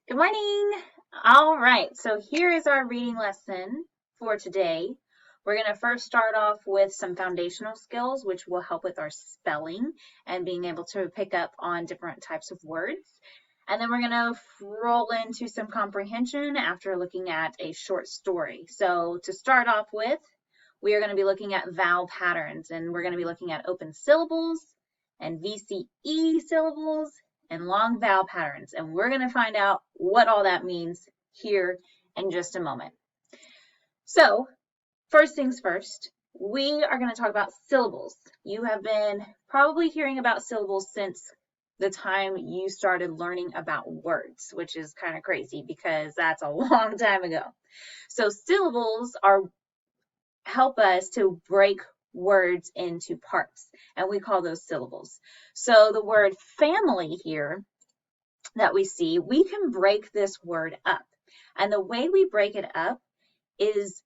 Good morning. All right, so here is our reading lesson for today. We're going to first start off with some foundational skills, which will help with our spelling and being able to pick up on different types of words. And then we're going to roll into some comprehension after looking at a short story. So to start off with, we are going to be looking at vowel patterns, and we're going to be looking at open syllables and VCE syllables and long vowel patterns. And we're going to find out what all that means here in just a moment. So first things first, we are going to talk about syllables. You have been probably hearing about syllables since the time you started learning about words, which is kind of crazy because that's a long time ago. So syllables help us to break words into parts, and we call those syllables. So the word family here that we see, we can break this word up. And the way we break it up is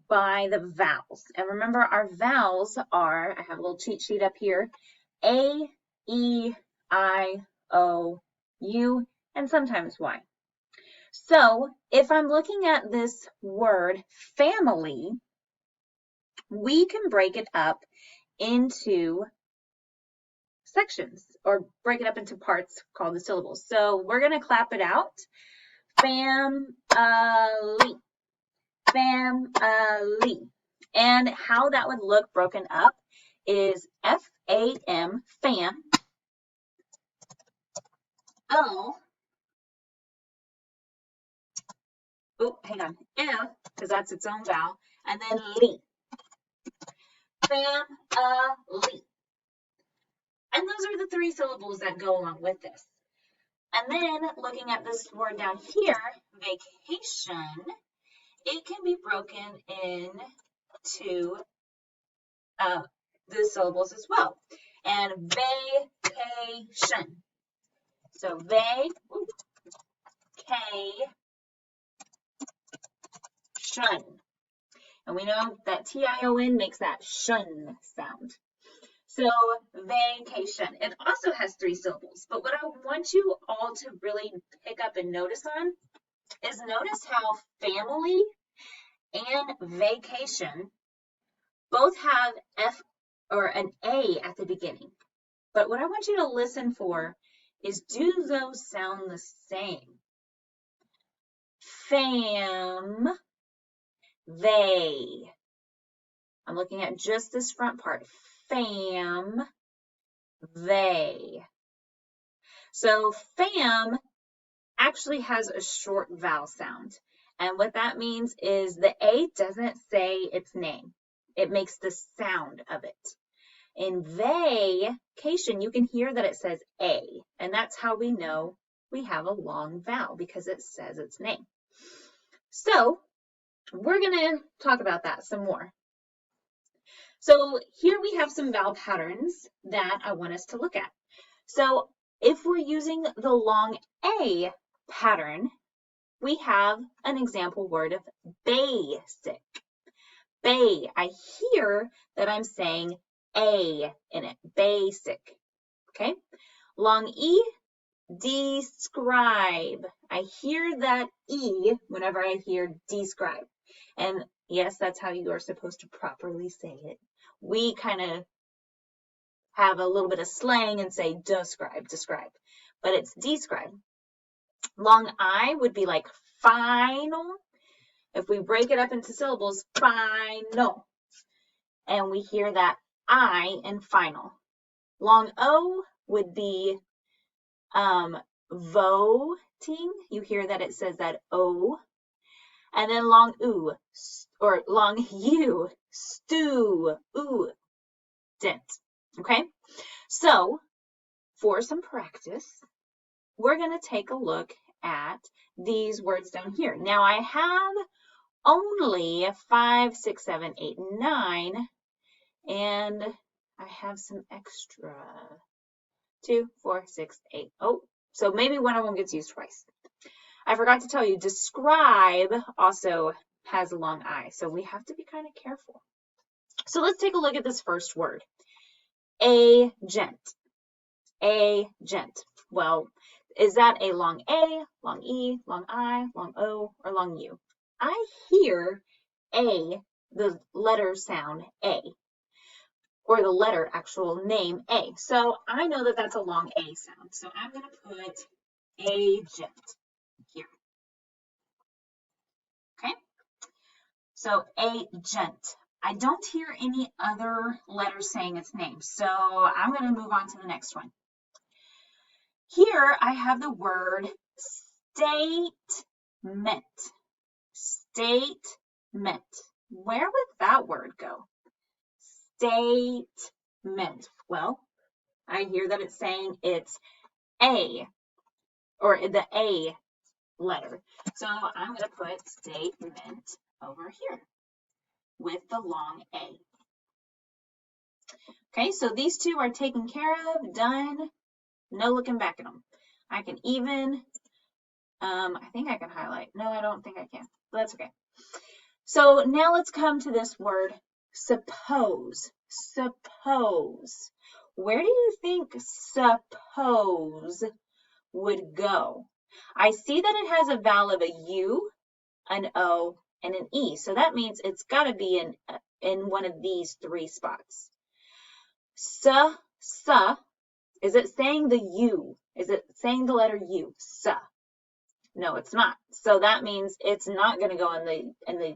by the vowels. And remember, our vowels are, I have a little cheat sheet up here, A, E, I, O, U, and sometimes Y. So if I'm looking at this word family, we can break it up into sections or break it up into parts called the syllables. So we're going to clap it out. Family, family. And how that would look broken up is F-A-M, fam, O, oh, hang on, F, because that's its own vowel, and then Lee, family. And those are the three syllables that go along with this. And then looking at this word down here, vacation, it can be broken into the syllables as well. And vacation. So vacation. And we know that T-I-O-N makes that shun sound. So vacation. It also has three syllables. But what I want you all to really pick up and notice on is notice how family and vacation both have F or an A at the beginning. But what I want you to listen for is, do those sound the same? Fam, they. I'm looking at just this front part. Fam, they. So fam actually has a short vowel sound. And what that means is the A doesn't say its name. It makes the sound of it. In vacation, you can hear that it says A, and that's how we know we have a long vowel, because it says its name. So we're going to talk about that some more. So here we have some vowel patterns that I want us to look at. So if we're using the long A pattern, we have an example word of basic. Bay, I hear that I'm saying A in it, basic, okay? Long E, describe. I hear that E whenever I hear describe. And yes, that's how you are supposed to properly say it. We kind of have a little bit of slang and say describe, but it's describe. Long I would be like final. If we break it up into syllables, final. And we hear that I in final. Long O would be voting. You hear that it says that O. And then long U, or long U, stew, dent. Okay? So, for some practice, we're going to take a look at these words down here. Now, I have only 5, 6, 7, 8, 9, and I have some extra 2, 4, 6, 8. Oh, so maybe one of them gets used twice. I forgot to tell you, describe also has a long I, so we have to be kind of careful. So let's take a look at this first word, agent. Agent. Well, Is that a long A, long E, long I, long O, or long U? I hear A, the letter sound A, or the letter actual name A. So I know that that's a long A sound. So I'm going to put agent here. Okay? So agent. I don't hear any other letters saying its name. So I'm going to move on to the next one. Here I have the word statement. Statement. Where would that word go? Statement. Well, I hear that it's saying it's A, or the A letter. So I'm going to put statement over here with the long A. Okay, so these two are taken care of, done, no looking back at them. I can even, I think I can highlight. No, I don't think I can, but that's okay. So now let's come to this word, suppose. Suppose. Where do you think suppose would go? I see that it has a vowel of a U, an O, and an E. So that means it's got to be in one of these three spots. Is it saying the U? Is it saying the letter U? No, it's not. So that means it's not going to go in the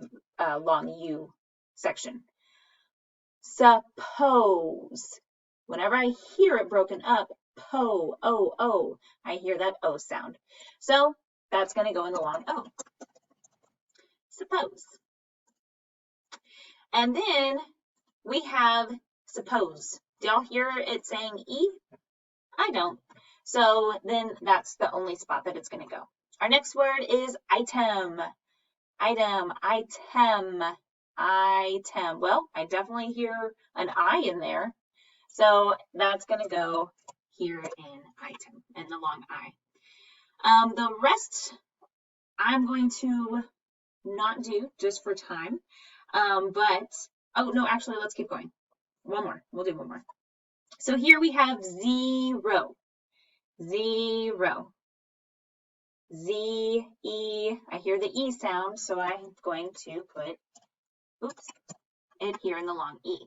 long U section. Suppose. Whenever I hear it broken up, O, I hear that O sound. So that's going to go in the long O. Suppose. And then we have suppose. Do y'all hear it saying E? I don't. So then that's the only spot that it's going to go. Our next word is item. Item, item, item. Well, I definitely hear an I in there. So that's going to go here in item, in the long I. The rest I'm going to not do just for time. Oh no, actually, let's keep going. One more. We'll do one more. So here we have zero. Zero. Z-E, I hear the E sound, so I'm going to put, it here in the long E.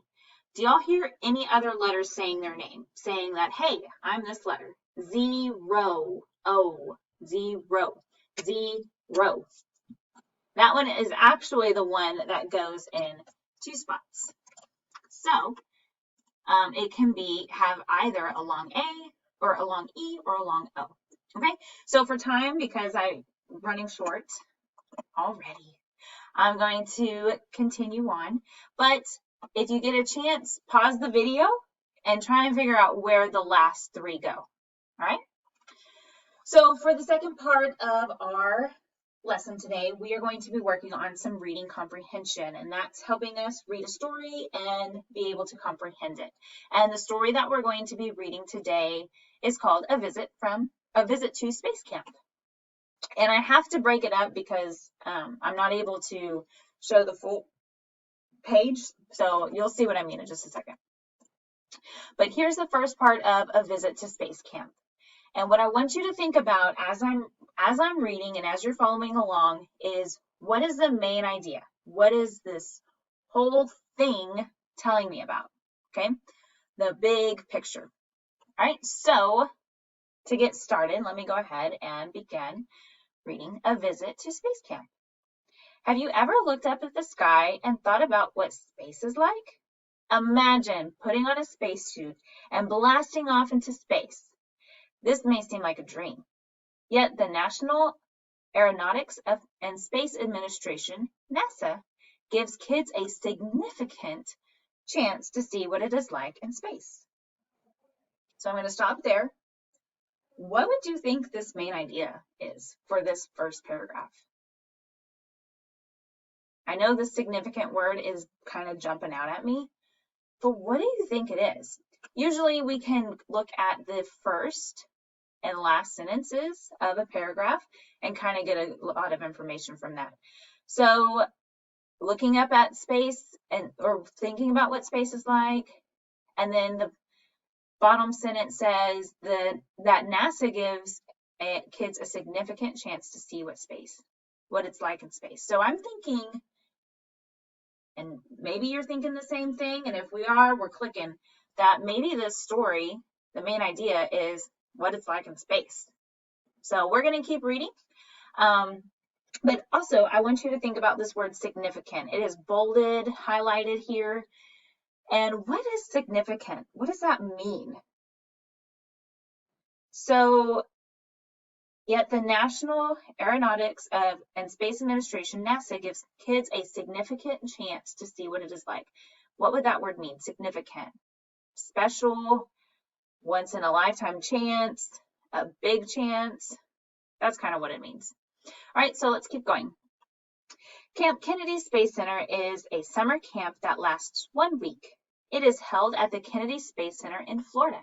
Do y'all hear any other letters saying their name? Saying that, hey, I'm this letter. Zero, O, zero, zero. That one is actually the one that goes in two spots. So it can have either a long A, or a long E, or a long O. Okay, so for time, because I'm running short already, I'm going to continue on. But if you get a chance, pause the video and try and figure out where the last three go. All right? So for the second part of our lesson today, we are going to be working on some reading comprehension, and that's helping us read a story and be able to comprehend it. And the story that we're going to be reading today is called A Visit to Space Camp. And I have to break it up because I'm not able to show the full page, so you'll see what I mean in just a second. But here's the first part of A Visit to Space Camp. And what I want you to think about as I'm reading and as you're following along is, what is the main idea? What is this whole thing telling me about? Okay, the big picture. All right, so to get started, let me go ahead and begin reading A Visit to Space Camp. Have you ever looked up at the sky and thought about what space is like? Imagine putting on a spacesuit and blasting off into space. This may seem like a dream, yet the National Aeronautics and Space Administration, NASA, gives kids a significant chance to see what it is like in space. So I'm going to stop there. What would you think this main idea is for this first paragraph? I know the significant word is kind of jumping out at me, but what do you think it is? Usually we can look at the first and last sentences of a paragraph and kind of get a lot of information from that. So looking up at space or thinking about what space is like, and then the bottom sentence says that NASA gives kids a significant chance to see what it's like in space. So I'm thinking, and maybe you're thinking the same thing, and if we are, we're clicking, that maybe this story, the main idea is what it's like in space. So we're going to keep reading. But also, I want you to think about this word significant. It is bolded, highlighted here. And what is significant? What does that mean? So, yet the National Aeronautics and Space Administration, NASA, gives kids a significant chance to see what it is like. What would that word mean? Significant. Special, once in a lifetime chance, a big chance. That's kind of what it means. All right, so let's keep going. Camp Kennedy Space Center is a summer camp that lasts 1 week. It is held at the Kennedy Space Center in Florida.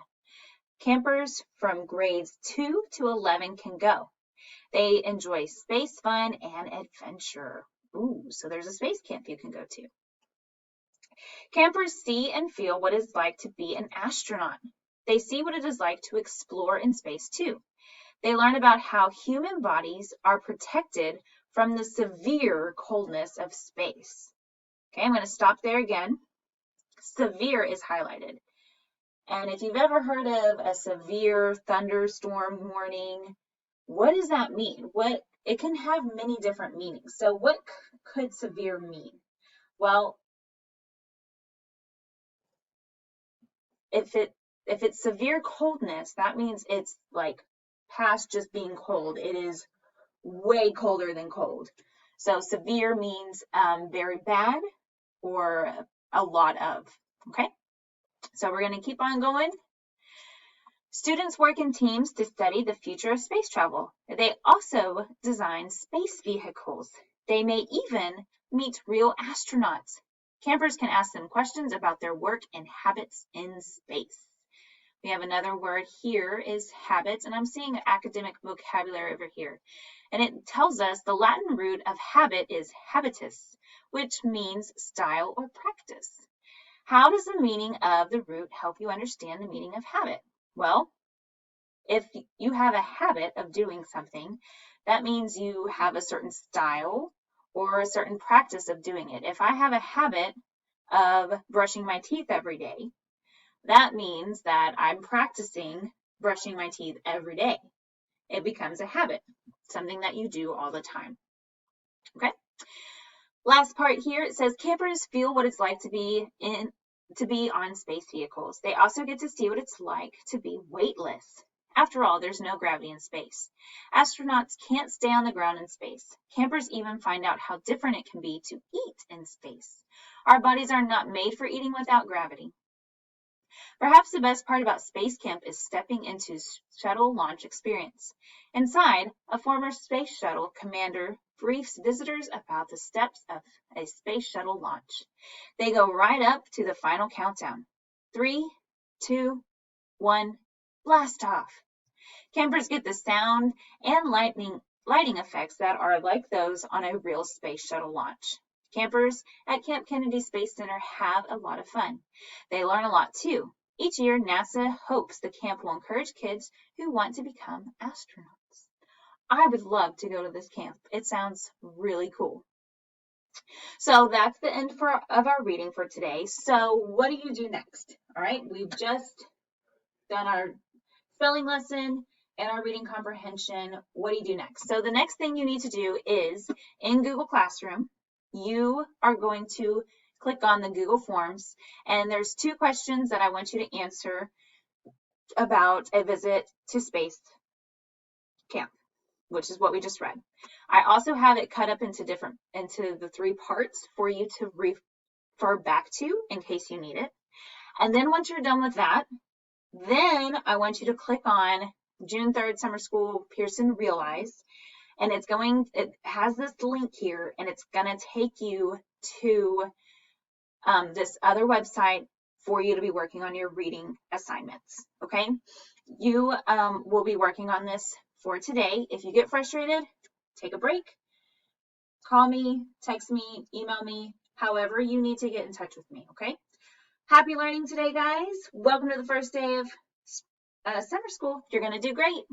Campers from grades 2 to 11 can go. They enjoy space fun and adventure. Ooh, so there's a space camp you can go to. Campers see and feel what it's like to be an astronaut. They see what it is like to explore in space too. They learn about how human bodies are protected from the severe coldness of space. Okay, I'm going to stop there again. Severe is highlighted. And if you've ever heard of a severe thunderstorm warning, what does that mean? It can have many different meanings. So what could severe mean? Well, if it's severe coldness, that means it's like past just being cold. It is way colder than cold. So severe means very bad or a lot of, okay? So we're going to keep on going. Students work in teams to study the future of space travel. They also design space vehicles. They may even meet real astronauts. Campers can ask them questions about their work and habits in space. We have another word here is habits, and I'm seeing academic vocabulary over here. And it tells us the Latin root of habit is habitus, which means style or practice. How does the meaning of the root help you understand the meaning of habit? Well, if you have a habit of doing something, that means you have a certain style or a certain practice of doing it. If I have a habit of brushing my teeth every day, that means that I'm practicing brushing my teeth every day. It becomes a habit, something that you do all the time. Okay? Last part here, it says campers feel what it's like to be on space vehicles. They also get to see what it's like to be weightless. After all, there's no gravity in space. Astronauts can't stay on the ground in space. Campers even find out how different it can be to eat in space. Our bodies are not made for eating without gravity. Perhaps the best part about Space Camp is stepping into shuttle launch experience. Inside, a former space shuttle commander briefs visitors about the steps of a space shuttle launch. They go right up to the final countdown. 3, 2, 1, blast off. Campers get the sound and lighting effects that are like those on a real space shuttle launch. Campers at Camp Kennedy Space Center have a lot of fun. They learn a lot too. Each year, NASA hopes the camp will encourage kids who want to become astronauts. I would love to go to this camp. It sounds really cool. So that's the end of our reading for today. So what do you do next? All right, we've just done our spelling lesson and our reading comprehension. What do you do next? So the next thing you need to do is in Google Classroom, you are going to click on the Google Forms, and there's 2 questions that I want you to answer about a visit to space camp, which is what we just read. I also have it cut up into the 3 parts for you to refer back to in case you need it. And then once you're done with that, then I want you to click on June 3rd Summer School Pearson Realize, and it has this link here, and it's going to take you to this other website for you to be working on your reading assignments, okay? You will be working on this for today. If you get frustrated, take a break, call me, text me, email me, however you need to get in touch with me, okay? Happy learning today, guys. Welcome to the first day of summer school. You're going to do great.